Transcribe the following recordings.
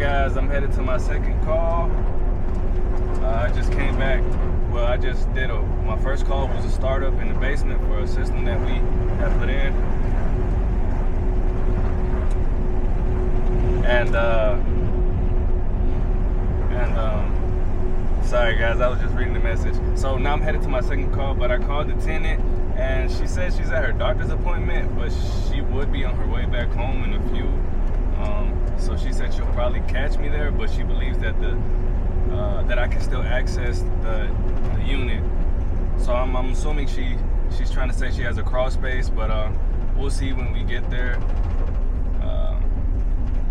guys, I'm headed to my second call. I just came back. Well, I just did my first call was a startup in the basement for a system that we had put in. And sorry guys, I was just reading the message. So now I'm headed to my second call, but I called the tenant and she said she's at her doctor's appointment, but she would be on her way back home in a few. So she said she'll probably catch me there, but she believes that that I can still access the unit. So I'm assuming she's trying to say she has a crawl space, but we'll see when we get there.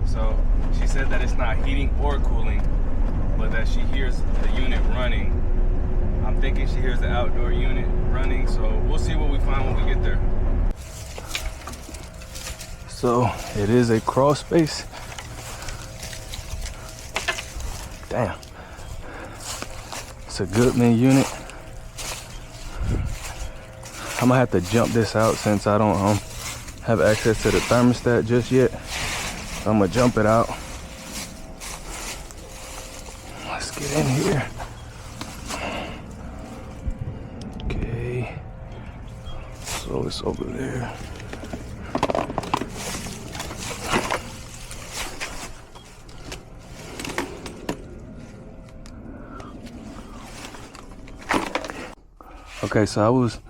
So she said that it's not heating or cooling, but that she hears the unit running. I'm thinking she hears the outdoor unit running, so we'll see what we find when we get there. So it is a crawl space. Damn. It's a Goodman unit. I'm gonna have to jump this out since I don't have access to the thermostat just yet. So I'm gonna jump it out. Let's get in here. Okay. So it's over there. Okay, so I was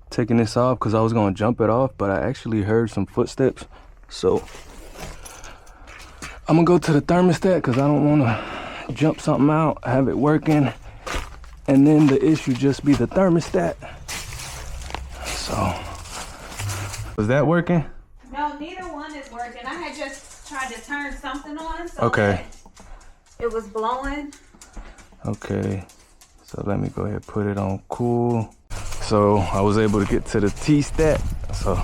taking this off because I was gonna jump it off, but I actually heard some footsteps. So I'm gonna go to the thermostat because I don't wanna jump something out, have it working, and then the issue just be the thermostat. So, was that working? No, neither one is working. I had just tried to turn something on, so okay. It was blowing. Okay, so let me go ahead and put it on cool. So I was able to get to the T-stat. So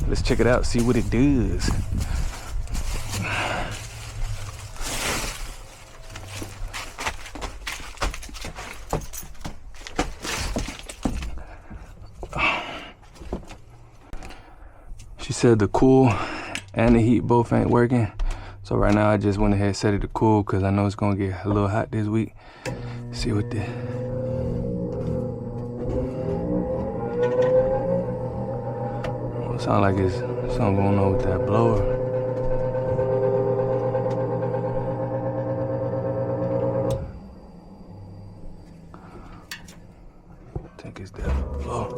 let's check it out, see what it does. She said the cool and the heat both ain't working. So right now I just went ahead and set it to cool because I know it's gonna get a little hot this week. See what the sound like it's something going on with that blower. I think it's that blower.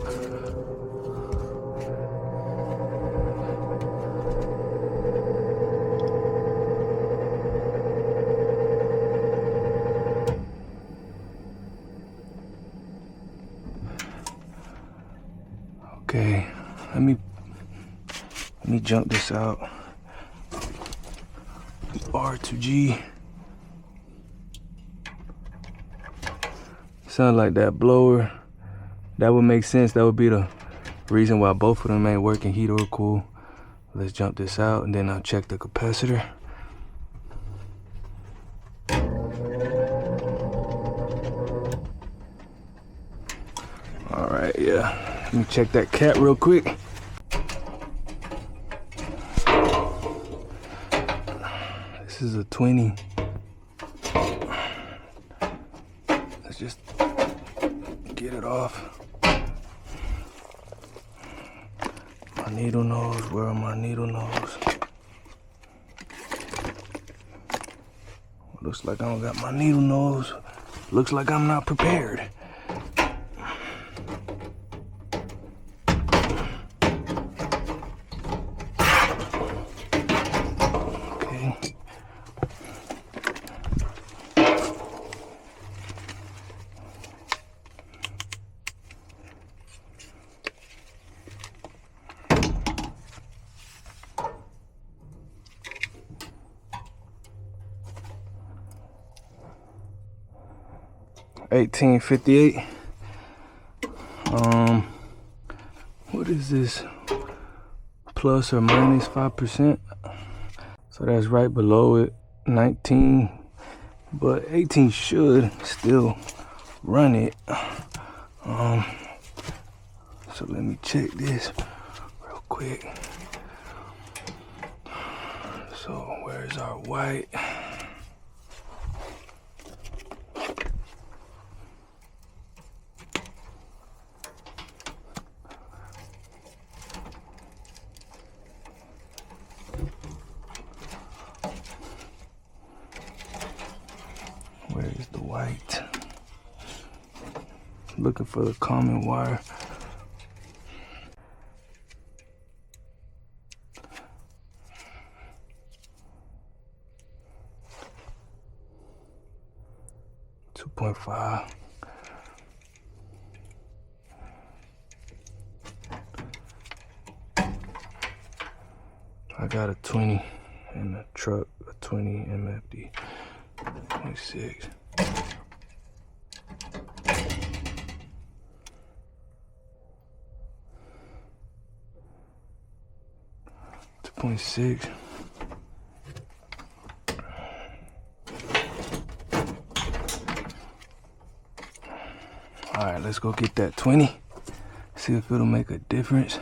Okay, let me jump this out. R to G. Sound like that blower. That would make sense. That would be the reason why both of them ain't working, heat or cool. Let's jump this out and then I'll check the capacitor. All right, yeah. Let me check that cap real quick. This is a 20. Let's just get it off. My needle nose, where are my needle nose? Looks like I don't got my needle nose. Looks like I'm not prepared. $18.58. What is this? Plus or minus 5%. So that's right below it. 19, but 18 should still run it. So let me check this real quick. So where's our white? Where is the white? Looking for the common wire. .5. I got a 20 in the truck, a 20 MFD 26. 2.6. All right, let's go get that 20. See if it'll make a difference.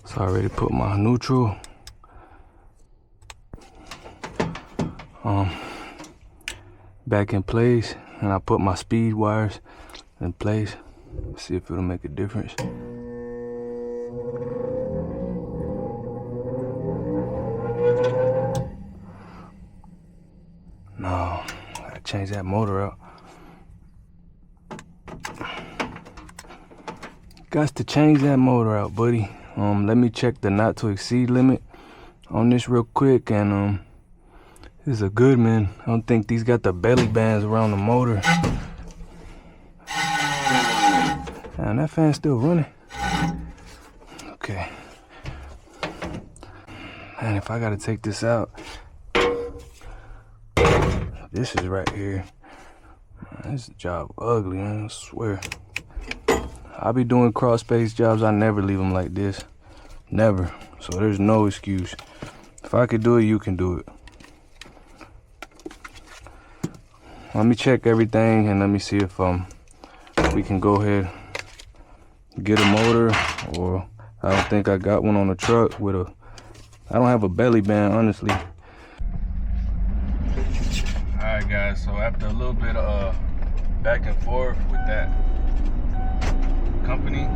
So I already put my neutral back in place, and I put my speed wires in place. See if it'll make a difference. No, I gotta change that motor out. Got to change that motor out, buddy. Let me check the not to exceed limit on this real quick. And this is a Goodman. I don't think these got the belly bands around the motor. And that fan's still running. Okay. And if I gotta take this out, this is right here. This job ugly, man, I swear. I be doing cross space jobs, I never leave them like this. Never. So there's no excuse. If I could do it, you can do it. Let me check everything and let me see if we can go ahead get a motor, or I don't think I got one on the truck with a, I don't have a belly band, honestly. Alright guys, so after a little bit of back and forth with that company,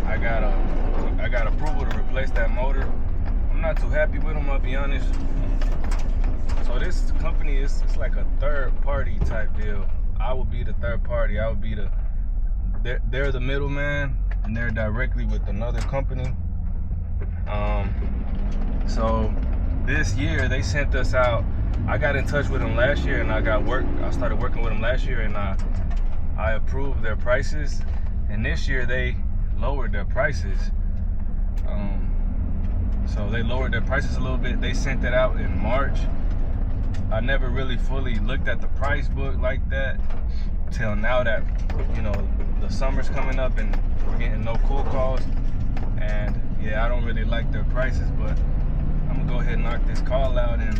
I got approval to replace that motor. I'm not too happy with them, I'll be honest. So this company is, it's like a third party type deal. I would be the third party. I would be the, they're the middleman, and they're directly with another company. So this year they sent us out. I got in touch with them last year, and I started working with them last year, and I approved their prices. And this year they lowered their prices. So they lowered their prices a little bit. They sent that out in March. I never really fully looked at the price book like that till now that, you know, the summer's coming up and we're getting no cool calls. And yeah, I don't really like their prices, but I'm gonna go ahead and knock this call out, and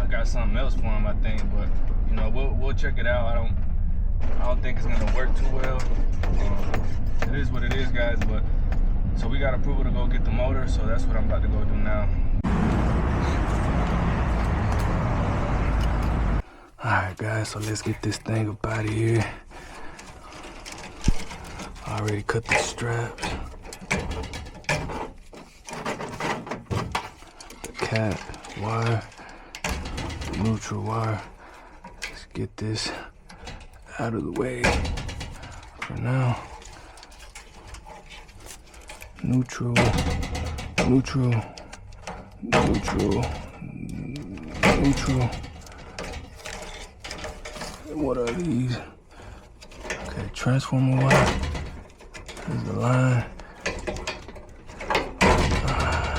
I got something else for them, I think. But you know, we'll check it out. I don't think it's gonna work too well. It is what it is, guys. But so we got approval to go get the motor, so that's what I'm about to go do now. Alright guys, so let's get this thing up out of here. I already cut the straps, the cap wire, the neutral wire. Let's get this out of the way for now. Neutral, neutral, neutral, neutral. What are these? Okay, transformer wire. There's the line.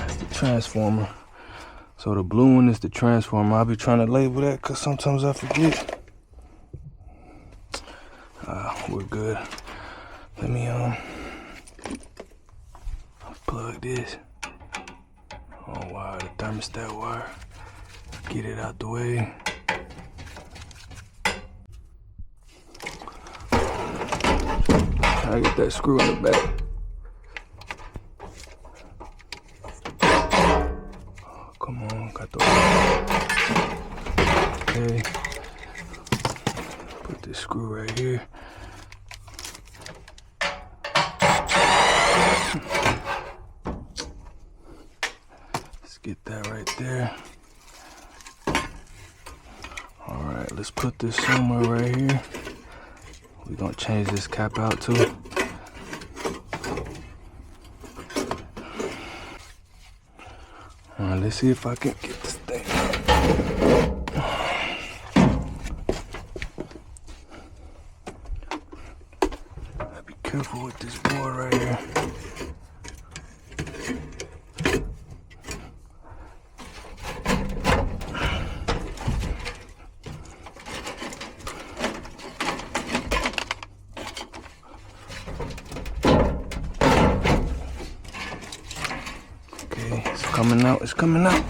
It's the transformer. So the blue one is the transformer. I'll be trying to label that because sometimes I forget. We're good. Let me plug this. Oh wow, the thermostat wire. Get it out the way. I get that screw in the back. Oh, come on, got the. Okay. Put this screw right here. Let's get that right there. Alright, let's put this somewhere right here. We're gonna change this cap out too. Alright, let's see if I can get this thing. Be careful with this board right here. It's coming out, it's coming out.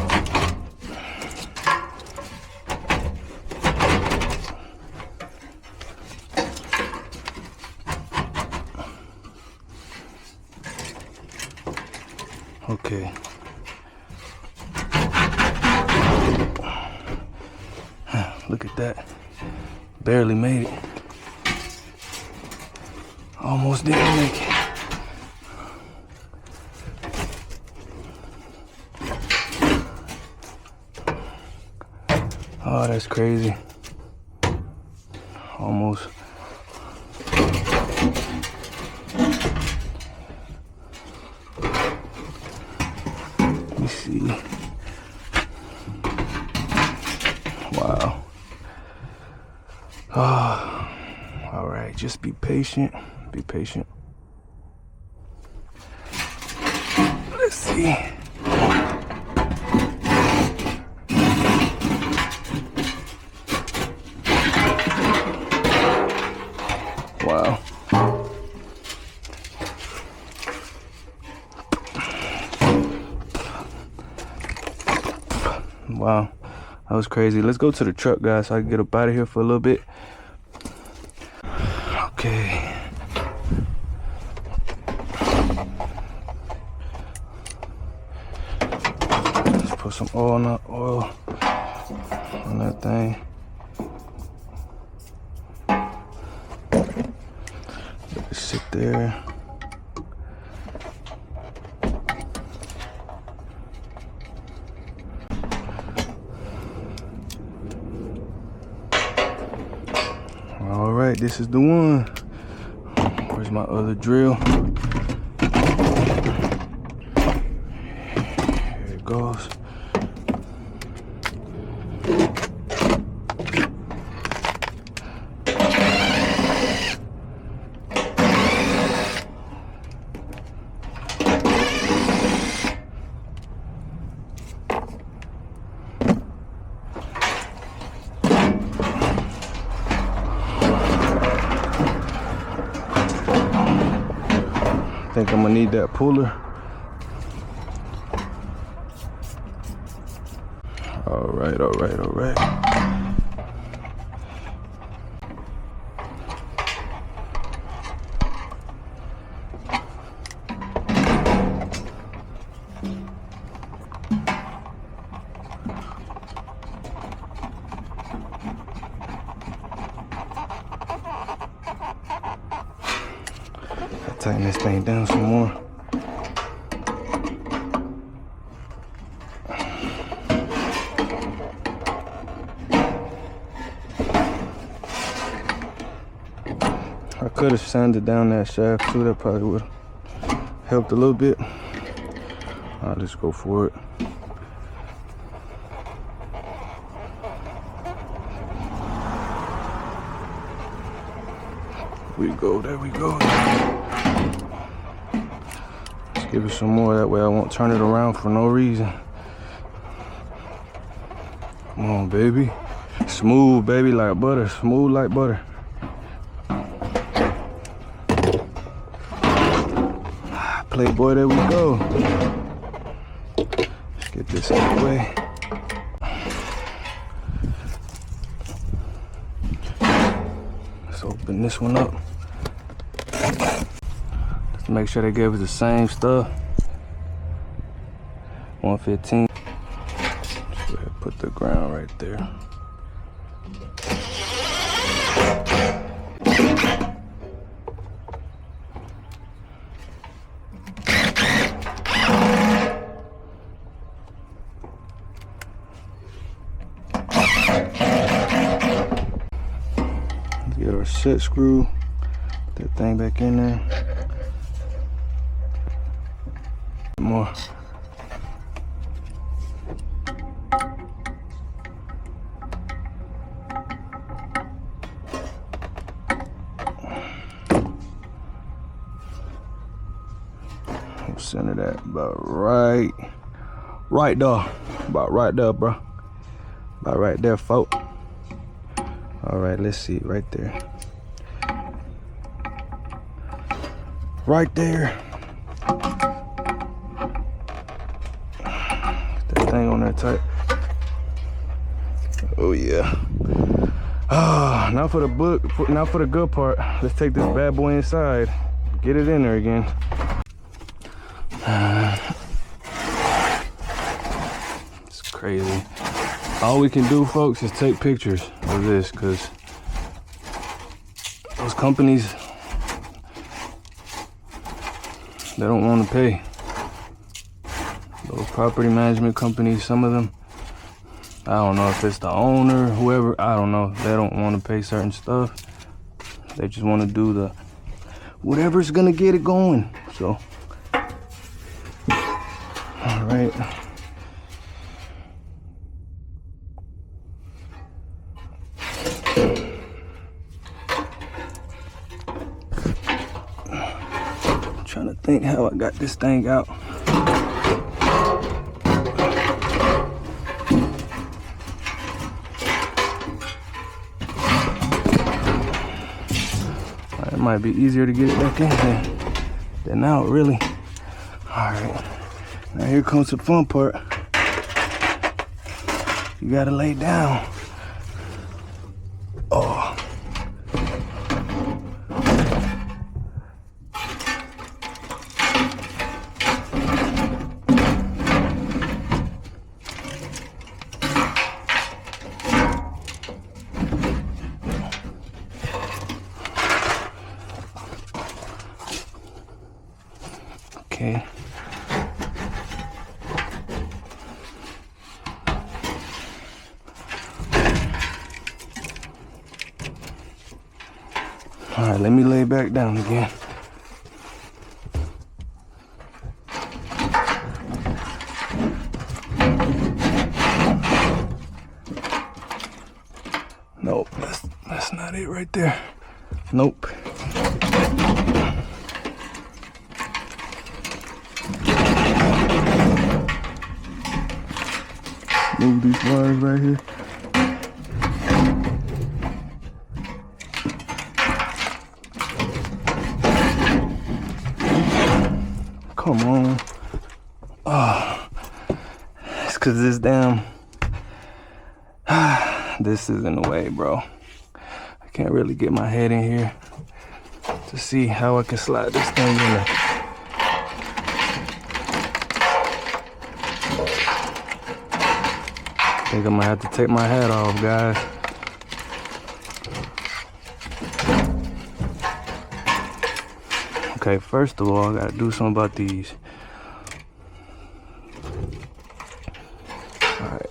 Okay. Look at that. Barely made it. Almost didn't make it. Oh, that's crazy. Almost. Let me see. Wow. Oh, all right, just be patient. Be patient. Let's see. Wow. Wow. That was crazy. Let's go to the truck, guys, so I can get up out of here for a little bit. Okay. Let's put some oil on that thing. Let it sit there. All right, this is the one. Where's my other drill? Here it goes. I think I'm gonna need that puller. All right, all right, all right. Tighten this thing down some more. I could have sanded down that shaft too. That probably would have helped a little bit. I'll just go for it. There we go. Let's give it some more, that way I won't turn it around for no reason. Come on, baby. Smooth, baby, like butter. Smooth like butter. Playboy, there we go. Let's get this out of the way. Let's open this one up. Let's make sure they gave us the same stuff. 115. Just go ahead and put the ground right there. set screw. Put that thing back in there. More. Center that about right there, about right there, bro, about right there, folk. All right, let's see, right there, right there. Get that thing on there tight. Oh yeah. Ah, now for the book, now for the good part. Let's take this bad boy inside, get it in there again. It's crazy. All we can do, folks, is take pictures of this, because those companies, they don't want to pay. Those property management companies, some of them, I don't know if it's the owner, whoever, I don't know. They don't want to pay certain stuff. They just want to do the whatever's gonna get it going. So all right. I'm trying to think how I got this thing out. It might be easier to get it back in than out, really. All right. Now here comes the fun part. You gotta lay down. Oh. Okay. All right, let me lay back down again. Nope, that's not it right there. Nope. Move these wires right here. Come on. Oh, it's cause this damn, this is in the way, bro. I can't really get my head in here to see how I can slide this thing in there. I think I'm gonna have to take my hat off, guys. Okay, first of all, I gotta do something about these. All right.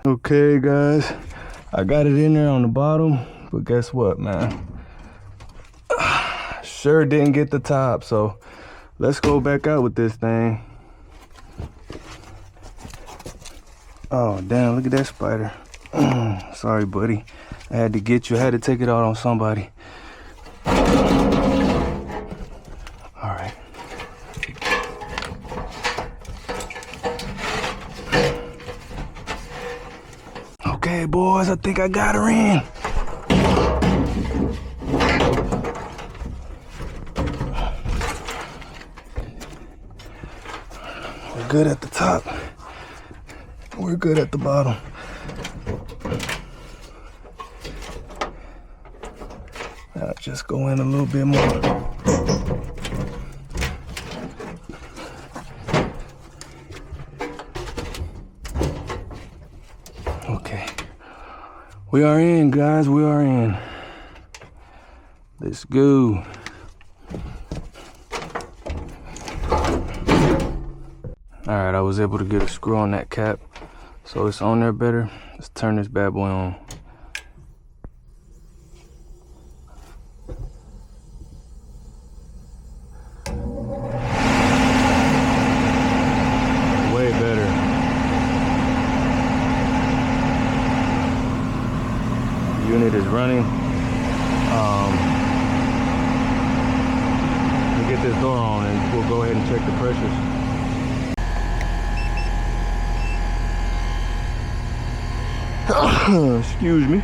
Okay, guys, I got it in there on the bottom, but guess what, man? Sure didn't get the top, so let's go back out with this thing. Oh, damn, look at that spider. Sorry, buddy. I had to get you. I had to take it out on somebody. All right. Okay, boys, I think I got her in. We're good at the top. We're good at the bottom. just go in a little bit more. Okay. We are in, guys. We are in. Let's go. Alright, I was able to get a screw on that cap, so it's on there better. Let's turn this bad boy on. Way better. Unit is running. We'll get this door on and we'll go ahead and check the pressures. Excuse me.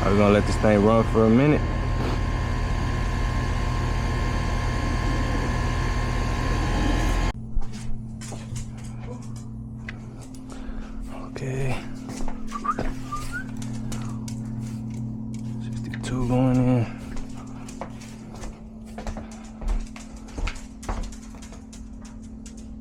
I was gonna let this thing run for a minute. Okay. 62 going